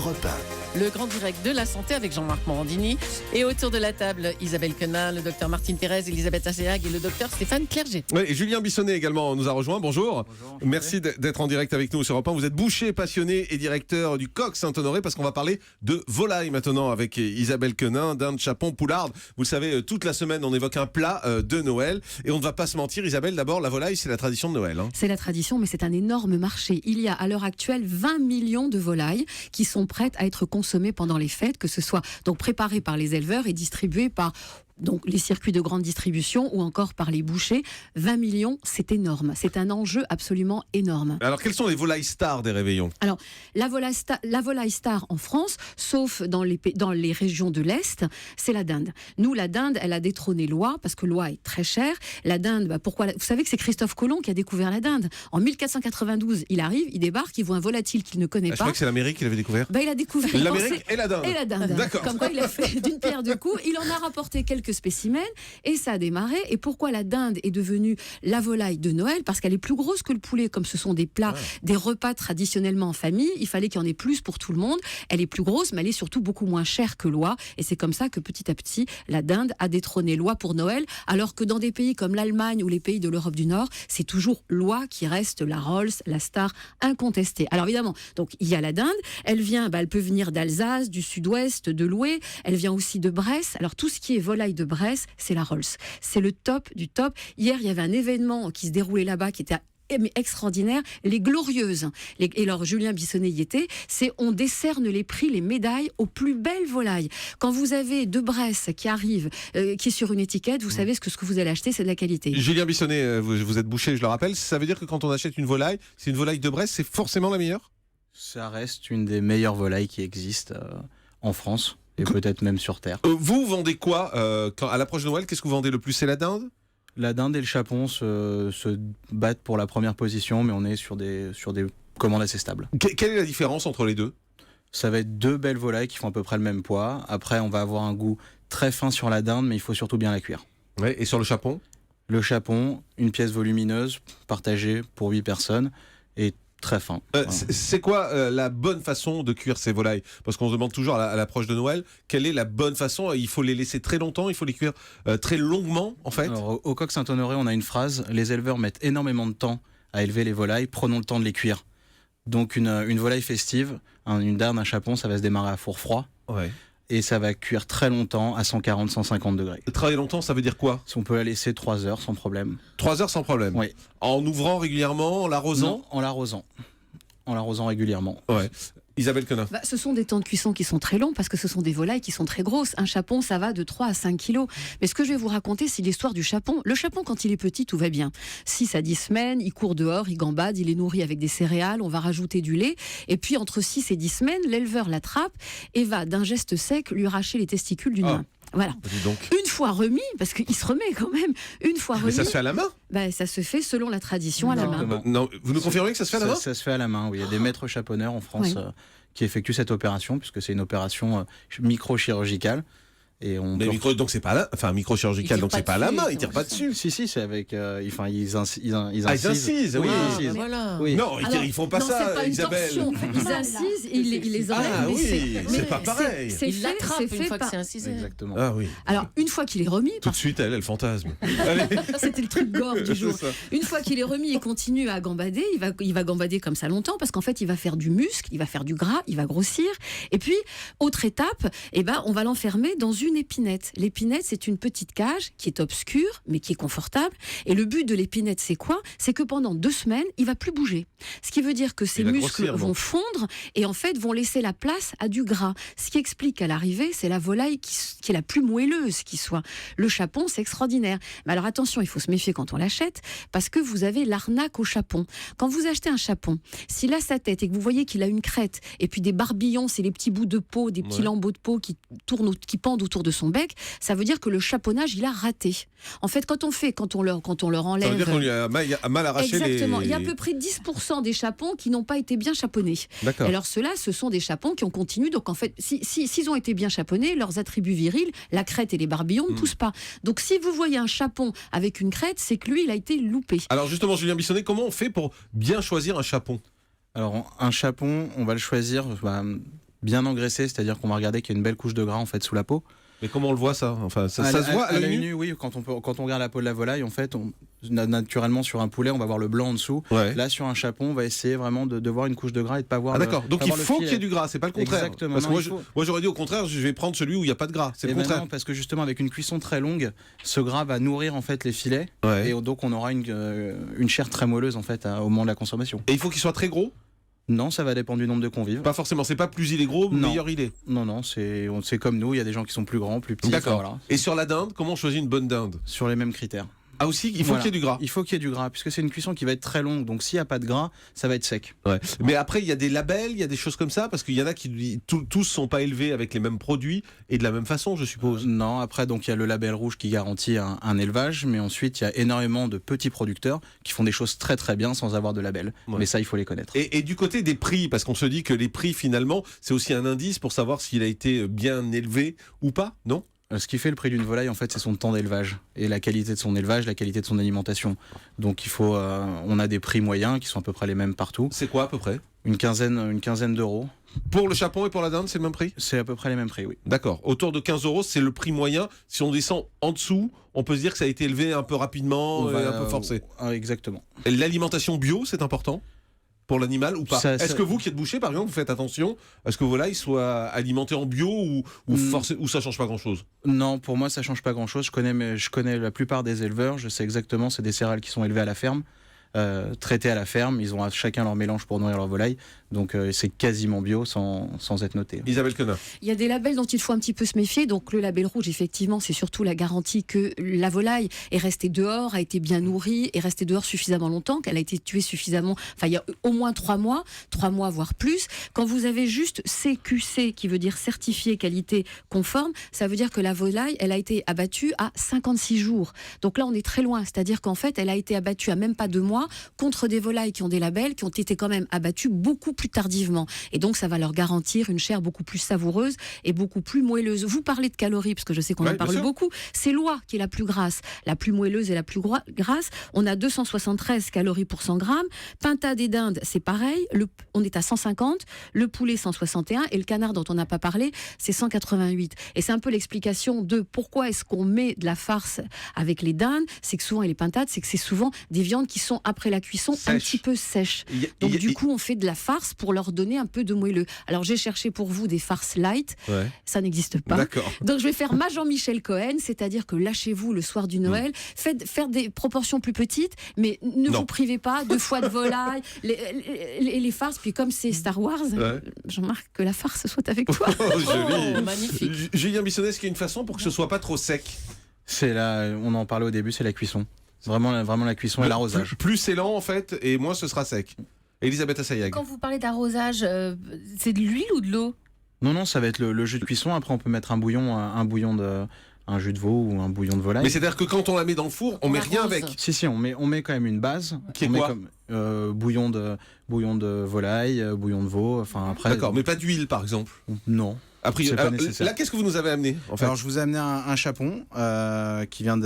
Europe 1. Le grand direct de la santé avec Jean-Marc Morandini. Et autour de la table, Isabelle Quenin, le docteur Martine Thérèse, Elisabeth Asséag et le docteur Stéphane Clerget. Oui, et Julien Bissonnet également nous a rejoint. Bonjour. Bonjour. Merci d'être en direct avec nous sur Europe 1. Vous êtes boucher passionné et directeur du Coq Saint-Honoré parce qu'on va parler de volaille maintenant avec Isabelle Quenin, dinde, chapon, poularde. Vous le savez, toute la semaine, on évoque un plat de Noël. Et on ne va pas se mentir, Isabelle, d'abord, la volaille, c'est la tradition de Noël. Hein. C'est la tradition, mais c'est un énorme marché. Il y a à l'heure actuelle 20 millions de volailles qui sont prêtes à être consommées pendant les fêtes, que ce soit donc préparées par les éleveurs et distribuées par donc les circuits de grande distribution ou encore par les bouchers. 20 millions, c'est énorme. C'est un enjeu absolument énorme. Alors, quelles sont les volailles stars des réveillons ? Alors, la volaille star en France, sauf dans les régions de l'Est, c'est la dinde. Nous, la dinde, elle a détrôné l'oie, parce que l'oie est très chère. La dinde, pourquoi Vous savez que c'est Christophe Colomb qui a découvert la dinde. En 1492, il arrive, il débarque, il voit un volatile qu'il ne connaît Je pas. crois que c'est l'Amérique qu'il avait découvert. Il a découvert l'Amérique et la dinde. Et la dinde. D'accord. Comme quoi il a fait d'une pierre deux coups. Il en a rapporté quelques spécimens et ça a démarré. Et pourquoi la dinde est devenue la volaille de Noël ? Parce qu'elle est plus grosse que le poulet, comme ce sont des plats, des repas traditionnellement en famille. Il fallait qu'il y en ait plus pour tout le monde. Elle est plus grosse, mais elle est surtout beaucoup moins chère que l'oie. Et c'est comme ça que petit à petit, la dinde a détrôné l'oie pour Noël. Alors que dans des pays comme l'Allemagne ou les pays de l'Europe du Nord, c'est toujours l'oie qui reste la Rolls, la star incontestée. Alors évidemment, donc il y a la dinde. Elle vient, elle peut venir d'Alsace, du Sud-Ouest, de l'Ouest. Elle vient aussi de Bresse. Alors tout ce qui est volaille de Bresse, c'est la Rolls. C'est le top du top. Hier, il y avait un événement qui se déroulait là-bas qui était extraordinaire, les Glorieuses. Et alors, Julien Bissonnet y était, on décerne les prix, les médailles aux plus belles volailles. Quand vous avez de Bresse qui arrive, qui est sur une étiquette, vous savez ce que vous allez acheter, c'est de la qualité. Julien Bissonnet, vous êtes boucher, je le rappelle. Ça veut dire que quand on achète une volaille, c'est une volaille de Bresse, c'est forcément la meilleure ? Ça reste une des meilleures volailles qui existent en France et peut-être même sur Terre. Vous vendez quoi à l'approche de Noël ? Qu'est-ce que vous vendez le plus ? C'est la dinde ? La dinde et le chapon se battent pour la première position, mais on est sur des commandes assez stables. Quelle est la différence entre les deux ? Ça va être deux belles volailles qui font à peu près le même poids. Après, on va avoir un goût très fin sur la dinde, mais il faut surtout bien la cuire. Ouais, et sur le chapon ? Le chapon, une pièce volumineuse, partagée pour 8 personnes, et très fin. Voilà. C'est quoi la bonne façon de cuire ces volailles ? Parce qu'on se demande toujours à l'approche de Noël, quelle est la bonne façon ? Il faut les laisser très longtemps, il faut les cuire très longuement en fait. Alors, au Coq Saint-Honoré, on a une phrase, les éleveurs mettent énormément de temps à élever les volailles, prenons le temps de les cuire. Donc une volaille festive, une dinde, un chapon, ça va se démarrer à four froid. Ouais. Et ça va cuire très longtemps à 140-150 degrés. Travailler longtemps, ça veut dire quoi ? On peut la laisser 3 heures sans problème. 3 heures sans problème ? Oui. En ouvrant régulièrement, en l'arrosant ? Non, en l'arrosant. En l'arrosant régulièrement. Ouais. Isabelle Quenin. Ce sont des temps de cuisson qui sont très longs parce que ce sont des volailles qui sont très grosses. Un chapon, ça va de 3 à 5 kilos. Mais ce que je vais vous raconter, c'est l'histoire du chapon. Le chapon, quand il est petit, tout va bien. 6 à 10 semaines, il court dehors, il gambade, il est nourri avec des céréales, on va rajouter du lait. Et puis, entre 6 et 10 semaines, l'éleveur l'attrape et va, d'un geste sec, lui arracher les testicules d'une main. Voilà. Donc. Une fois remis, parce qu'il se remet quand même, une fois remis. Mais ça se fait à la main ? Ça se fait selon la tradition à la main. Non, vous nous confirmez que ça se fait à la main ? Ça se fait à la main, oui. Il y a des maîtres chaponneurs en France qui effectuent cette opération, puisque c'est une opération micro-chirurgicale. Et donc c'est pas micro-chirurgical, donc c'est pas à la main, ils tirent pas dessus. Si, c'est avec. Ils incisent. Ils incisent, oui. Voilà. Oui. Non, ils font pas ça, c'est pas une Isabelle. torsion. Ils incisent, ils les enlèvent. Ah oui, c'est pas pareil. Il l'attrape une fois que c'est incisé. Exactement. Ah oui. Alors, une fois qu'il est remis. Tout de suite, elle fantasme. Allez. C'était le truc gore du jour. C'est ça. Une fois qu'il est remis et continue à gambader, il va gambader comme ça longtemps parce qu'en fait, il va faire du muscle, il va faire du gras, il va grossir. Et puis, autre étape, on va l'enfermer dans une épinette. L'épinette, c'est une petite cage qui est obscure, mais qui est confortable. Et le but de l'épinette, c'est quoi ? C'est que pendant 2 semaines, il va plus bouger. Ce qui veut dire que ses muscles vont fondre et en fait vont laisser la place à du gras. Ce qui explique qu'à l'arrivée, c'est la volaille qui est la plus moelleuse qui soit. Le chapon, c'est extraordinaire. Mais alors attention, il faut se méfier quand on l'achète, parce que vous avez l'arnaque au chapon. Quand vous achetez un chapon, s'il a sa tête et que vous voyez qu'il a une crête, et puis des barbillons, c'est les petits bouts de peau, des petits lambeaux de peau qui pendent autour de son bec, ça veut dire que le chaponnage, il a raté. En fait, quand on leur enlève... Ça veut dire qu'on lui a mal arraché. Exactement. Il y a à peu près 10% des chapons qui n'ont pas été bien chaponnés. D'accord. Alors ceux-là, ce sont des chapons qui ont continué. Donc en fait, s'ils ont été bien chaponnés, leurs attributs virils, la crête et les barbillons ne poussent pas. Donc si vous voyez un chapon avec une crête, c'est que lui, il a été loupé. Alors justement, Julien Bissonnet, comment on fait pour bien choisir un chapon ? Alors un chapon, on va le choisir bien engraissé, c'est-à-dire qu'on va regarder qu'il y a une belle couche de gras en fait sous la peau. Mais comment on le voit ça? Enfin, ça se voit à l'œil nu. Oui, quand on regarde la peau de la volaille, en fait, naturellement sur un poulet, on va voir le blanc en dessous. Ouais. Là, sur un chapon, on va essayer vraiment de voir une couche de gras et de pas voir. Ah d'accord. Donc il faut qu'il y ait filet. du gras, c'est pas le contraire. Exactement. Parce que Non, moi j'aurais dit au contraire, je vais prendre celui où il n'y a pas de gras. C'est le contraire. Non, parce que justement avec une cuisson très longue, ce gras va nourrir en fait les filets Ouais. et donc on aura une chair très moelleuse en fait au moment de la consommation. Et il faut qu'il soit très gros? Non, ça va dépendre du nombre de convives. Pas forcément. C'est pas plus il est gros, Non. meilleur il est. Non, c'est comme nous. Il y a des gens qui sont plus grands, plus petits. D'accord. Voilà. Et sur la dinde, comment on choisit une bonne dinde? Sur les mêmes critères. Ah aussi, il faut Voilà. qu'il y ait du gras. Il faut qu'il y ait du gras, puisque c'est une cuisson qui va être très longue. Donc s'il n'y a pas de gras, ça va être sec. Ouais. Mais après, il y a des labels, il y a des choses comme ça, parce qu'il y en a qui tous sont pas élevés avec les mêmes produits et de la même façon, je suppose. Non, après, donc il y a le label rouge qui garantit un élevage, mais ensuite il y a énormément de petits producteurs qui font des choses très très bien sans avoir de label. Ouais. Mais ça, il faut les connaître. Et du côté des prix, parce qu'on se dit que les prix, finalement, c'est aussi un indice pour savoir s'il a été bien élevé ou pas, non? Ce qui fait le prix d'une volaille, en fait, c'est son temps d'élevage et la qualité de son élevage, la qualité de son alimentation. Donc on a des prix moyens qui sont à peu près les mêmes partout. C'est quoi à peu près? Une quinzaine d'euros. Pour le chapon et pour la dinde, c'est le même prix? C'est à peu près les mêmes prix, oui. D'accord. Autour de 15 euros, c'est le prix moyen. Si on descend en dessous, on peut se dire que ça a été élevé un peu rapidement, et un peu forcé. Exactement. Et l'alimentation bio, c'est important pour l'animal ou pas? Est-ce que vous qui êtes boucher, par exemple, vous faites attention à ce que vos volailles soient alimentées en bio ou ça change pas grand-chose? Non, pour moi, ça change pas grand-chose. Je connais la plupart des éleveurs. Je sais exactement, c'est des céréales qui sont élevées à la ferme, traitées à la ferme. Ils ont chacun leur mélange pour nourrir leur volaille. Donc c'est quasiment bio sans être noté. Isabelle Quenin. Il y a des labels dont il faut un petit peu se méfier. Donc le label rouge, effectivement, c'est surtout la garantie que la volaille est restée dehors, a été bien nourrie, est restée dehors suffisamment longtemps, qu'elle a été tuée suffisamment. Enfin, il y a au moins 3 mois voire plus. Quand vous avez juste CQC, qui veut dire certifié qualité conforme, ça veut dire que la volaille, elle a été abattue à 56 jours. Donc là, on est très loin. C'est-à-dire qu'en fait, elle a été abattue à même pas 2 mois contre des volailles qui ont des labels, qui ont été quand même abattues beaucoup plus tardivement. Et donc, ça va leur garantir une chair beaucoup plus savoureuse et beaucoup plus moelleuse. Vous parlez de calories, parce que je sais qu'on en parle beaucoup. C'est l'oie qui est la plus grasse, la plus moelleuse et la plus grasse. On a 273 calories pour 100 grammes. Pintade et dinde, c'est pareil. On est à 150. Le poulet, 161. Et le canard, dont on n'a pas parlé, c'est 188. Et c'est un peu l'explication de pourquoi est-ce qu'on met de la farce avec les dindes. C'est que souvent, et les pintades, c'est que c'est souvent des viandes qui sont, après la cuisson, un petit peu sèches. Donc, du coup, on fait de la farce pour leur donner un peu de moelleux. Alors, j'ai cherché pour vous des farces light. Ouais. Ça n'existe pas. D'accord. Donc, je vais faire ma Jean-Michel Cohen, c'est-à-dire que lâchez-vous le soir du Noël. Faire des proportions plus petites, mais ne vous privez pas de foie de volaille, les farces. Puis, comme c'est Star Wars, Jean-Marc, que la farce soit avec toi. Oh, joli. Oh, magnifique. Julien Bissonnet, est-ce qu'il y a une façon pour que ce soit pas trop sec? C'est là, on en parlait au début, c'est la cuisson. Vraiment la cuisson et l'arrosage. Plus c'est lent en fait, et moins ce sera sec. Elisabeth Assayag. Quand vous parlez d'arrosage, c'est de l'huile ou de l'eau? Non, ça va être le jus de cuisson. Après, on peut mettre un jus de veau ou un bouillon de volaille. Mais c'est-à-dire que quand on la met dans le four, on met rien avec. Si, on met quand même une base. Qui est quoi? Bouillon de volaille, bouillon de veau. Enfin après. D'accord, mais pas d'huile par exemple. Non. C'est pas nécessaire. Là, qu'est-ce que vous nous avez amené en fait? Alors, je vous ai amené un chapon qui vient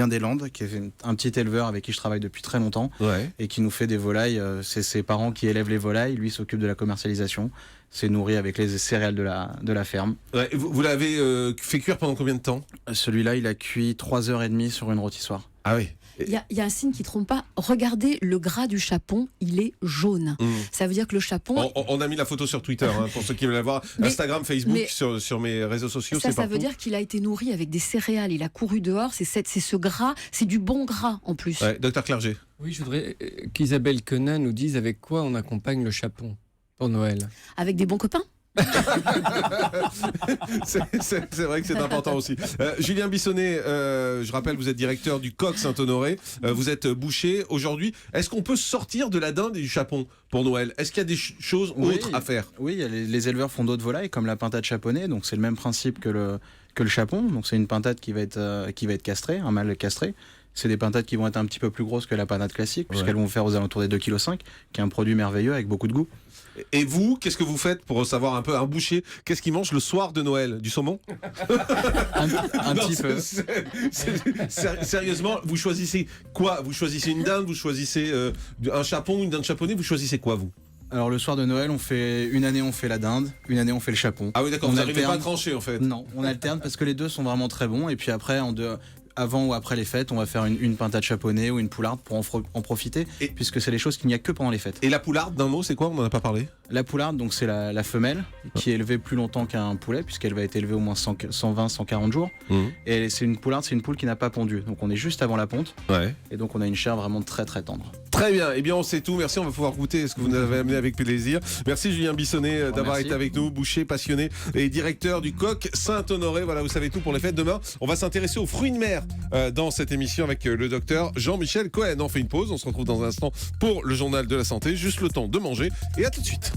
des Landes, qui est un petit éleveur avec qui je travaille depuis très longtemps, et qui nous fait des volailles. C'est ses parents qui élèvent les volailles, lui s'occupe de la commercialisation. C'est nourri avec les céréales de la ferme. Ouais, vous l'avez fait cuire pendant combien de temps? Celui-là, il a cuit 3h30 sur une rôtissoire. Ah oui. Il y a un signe qui ne trompe pas. Regardez le gras du chapon, il est jaune. Ça veut dire que le chapon... On a mis la photo sur Twitter, pour ceux qui veulent la voir. Instagram, Facebook, sur mes réseaux sociaux. Ça veut dire qu'il a été nourri avec des céréales. Il a couru dehors. C'est ce gras, c'est du bon gras en plus. Ouais, Docteur Clerget. Oui, je voudrais qu'Isabelle Quenin nous dise avec quoi on accompagne le chapon pour Noël. Avec des bons copains. C'est vrai que c'est important aussi. Julien Bissonnet, je rappelle, vous êtes directeur du Coq Saint-Honoré. Vous êtes boucher aujourd'hui. Est-ce qu'on peut sortir de la dinde et du chapon pour Noël? Est-ce qu'il y a des choses autres à faire? Oui, les éleveurs font d'autres volailles, comme la pintade chaponnée. Donc c'est le même principe que le chapon. Donc c'est une pintade qui va être castrée, un mâle castré. C'est des pintades qui vont être un petit peu plus grosses que la pintade classique, puisqu'elles vont faire aux alentours des 2,5 kg, qui est un produit merveilleux avec beaucoup de goût. Et vous, qu'est-ce que vous faites pour savoir un peu un boucher? Qu'est-ce qu'il mange le soir de Noël? Du saumon? Un petit peu. Sérieusement, vous choisissez quoi? Vous choisissez une dinde? Vous choisissez un chapon, une dinde chaponnée? Vous choisissez quoi, vous? Alors le soir de Noël, une année on fait la dinde, une année on fait le chapon. Ah oui, d'accord, On vous n'arrivez pas à alterne. trancher en fait. Non, on alterne parce que les deux sont vraiment très bons. Et puis après, avant ou après les fêtes, on va faire une pintade chaponnée ou une poularde pour en profiter, Et- puisque c'est les choses qu'il n'y a que pendant les fêtes. Et la poularde, d'un mot, c'est quoi? On n'en a pas parlé. La poularde, donc c'est la femelle qui est élevée plus longtemps qu'un poulet, puisqu'elle va être élevée au moins 120-140 jours. Et c'est une poularde, c'est une poule qui n'a pas pondu. Donc on est juste avant la ponte. Ouais. Et donc on a une chair vraiment très très tendre. Très bien, eh bien on sait tout, merci, on va pouvoir goûter ce que vous nous avez amené avec plaisir. Merci Julien Bissonnet d'avoir Merci. été avec nous, boucher passionné et directeur du Coq Saint-Honoré. Voilà, vous savez tout pour les fêtes. Demain, on va s'intéresser aux fruits de mer dans cette émission avec le docteur Jean-Michel Cohen. On fait une pause, on se retrouve dans un instant pour le journal de la santé, juste le temps de manger et à tout de suite.